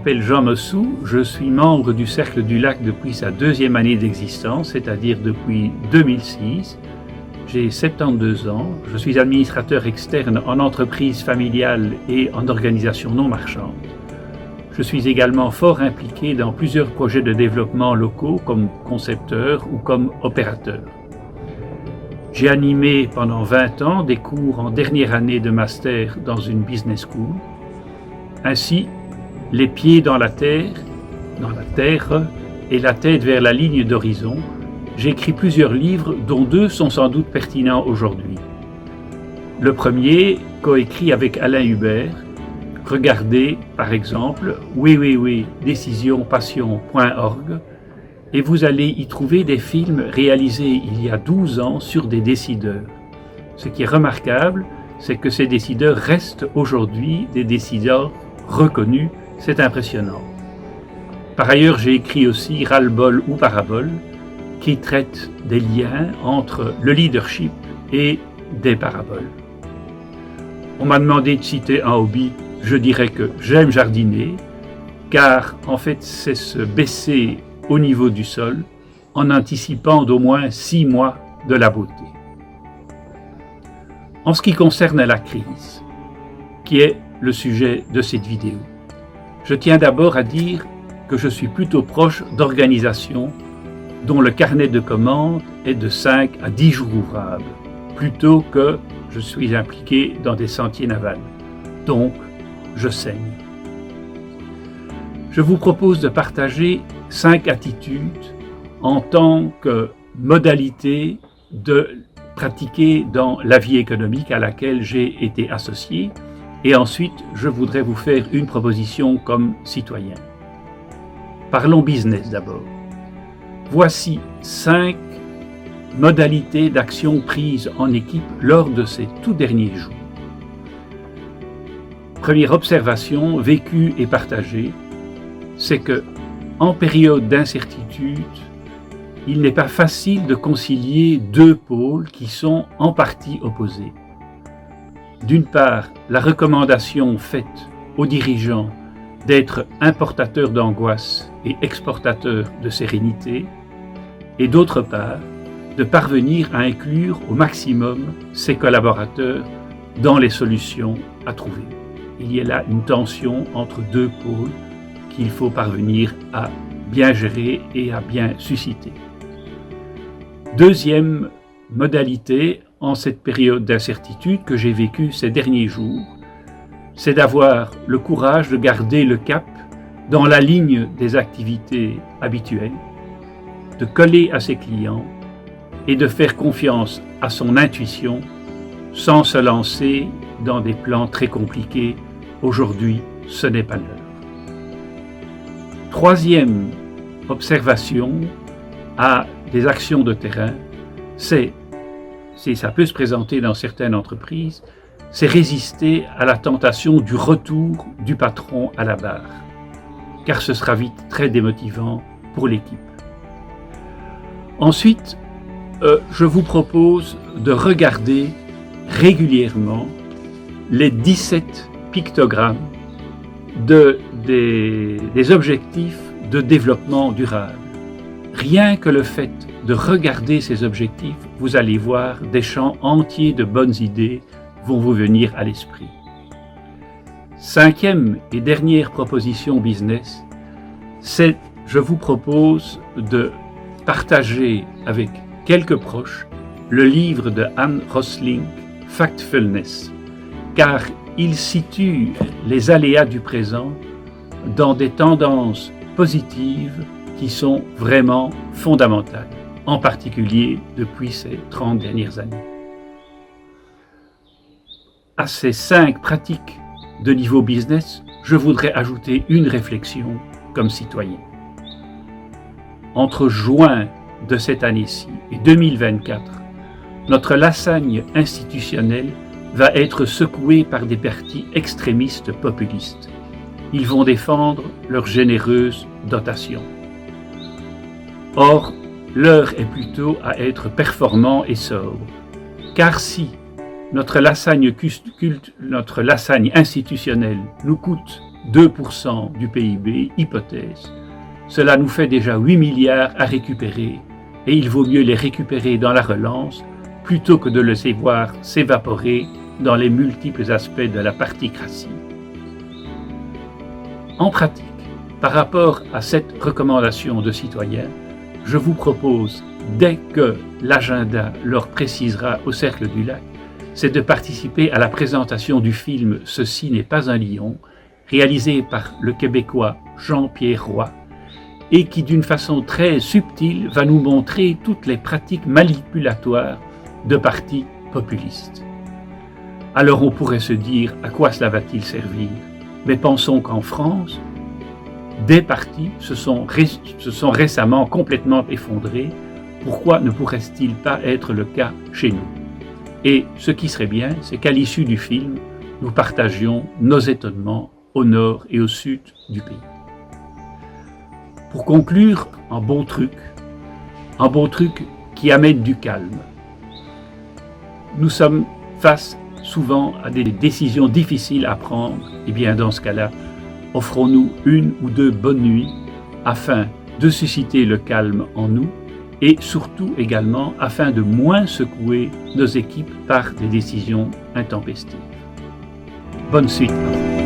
m'appelle Jean Mossou, je suis membre du Cercle du Lac depuis sa 2e année d'existence, c'est-à-dire depuis 2006. J'ai 72 ans, je suis administrateur externe en entreprise familiale et en organisation non marchande. Je suis également fort impliqué dans plusieurs projets de développement locaux comme concepteur ou comme opérateur. J'ai animé pendant 20 ans des cours en dernière année de master dans une business school. Ainsi, les pieds dans la terre et la tête vers la ligne d'horizon, j'ai écrit plusieurs livres dont 2 sont sans doute pertinents aujourd'hui. Le premier, coécrit avec Alain Hubert, regardez par exemple www.decisionpassion.org et vous allez y trouver des films réalisés il y a 12 ans sur des décideurs. Ce qui est remarquable, c'est que ces décideurs restent aujourd'hui des décideurs reconnus. C'est impressionnant. Par ailleurs, j'ai écrit aussi Ras-le-bol ou Parabole, qui traite des liens entre le leadership et des paraboles. On m'a demandé de citer un hobby, je dirais que j'aime jardiner, car en fait c'est se baisser au niveau du sol en anticipant d'au moins 6 mois de la beauté. En ce qui concerne la crise, qui est le sujet de cette vidéo, je tiens d'abord à dire que je suis plutôt proche d'organisations dont le carnet de commandes est de 5 à 10 jours ouvrables, plutôt que je suis impliqué dans des sentiers navals. Donc, je saigne. Je vous propose de partager 5 attitudes en tant que modalité de pratiquer dans la vie économique à laquelle j'ai été associé. Et ensuite, je voudrais vous faire une proposition comme citoyen. Parlons business d'abord. Voici 5 modalités d'action prises en équipe lors de ces tout derniers jours. Première observation, vécue et partagée, c'est que, en période d'incertitude, il n'est pas facile de concilier 2 pôles qui sont en partie opposés. D'une part, la recommandation faite aux dirigeants d'être importateurs d'angoisse et exportateurs de sérénité, et d'autre part, de parvenir à inclure au maximum ses collaborateurs dans les solutions à trouver. Il y a là une tension entre 2 pôles qu'il faut parvenir à bien gérer et à bien susciter. Deuxième modalité, en cette période d'incertitude que j'ai vécue ces derniers jours, c'est d'avoir le courage de garder le cap dans la ligne des activités habituelles, de coller à ses clients et de faire confiance à son intuition sans se lancer dans des plans très compliqués. Aujourd'hui, ce n'est pas l'heure. Troisième observation à des actions de terrain, c'est, si ça peut se présenter dans certaines entreprises, c'est résister à la tentation du retour du patron à la barre, car ce sera vite très démotivant pour l'équipe. Ensuite, je vous propose de regarder régulièrement les 17 pictogrammes des objectifs de développement durable. Rien que le fait de regarder ces objectifs, vous allez voir des champs entiers de bonnes idées vont vous venir à l'esprit. 5e et dernière proposition business, c'est je vous propose de partager avec quelques proches le livre de Anne Rosling, Factfulness, car il situe les aléas du présent dans des tendances positives qui sont vraiment fondamentales, en particulier depuis ces 30 dernières années. À ces 5 pratiques de niveau business, je voudrais ajouter une réflexion comme citoyen. Entre juin de cette année-ci et 2024, notre lasagne institutionnelle va être secouée par des partis extrémistes populistes. Ils vont défendre leur généreuse dotation. Or, l'heure est plutôt à être performant et sobre. Car si notre lasagne institutionnelle nous coûte 2% du PIB, hypothèse. Cela nous fait déjà 8 milliards à récupérer et il vaut mieux les récupérer dans la relance plutôt que de les voir s'évaporer dans les multiples aspects de la particratie. En pratique, par rapport à cette recommandation de citoyens, je vous propose, dès que l'agenda leur précisera au Cercle du Lac, c'est de participer à la présentation du film « Ceci n'est pas un lion », réalisé par le Québécois Jean-Pierre Roy, et qui d'une façon très subtile va nous montrer toutes les pratiques manipulatoires de partis populistes. Alors on pourrait se dire à quoi cela va-t-il servir? Mais pensons qu'en France, des partis se sont récemment complètement effondrés. Pourquoi ne pourrait-il pas être le cas chez nous? Et ce qui serait bien, c'est qu'à l'issue du film, nous partagions nos étonnements au nord et au sud du pays. Pour conclure, un bon truc qui amène du calme. Nous sommes face souvent à des décisions difficiles à prendre, et bien dans ce cas-là, offrons-nous 1 ou 2 bonnes nuits afin de susciter le calme en nous et surtout également afin de moins secouer nos équipes par des décisions intempestives. Bonne suite à vous.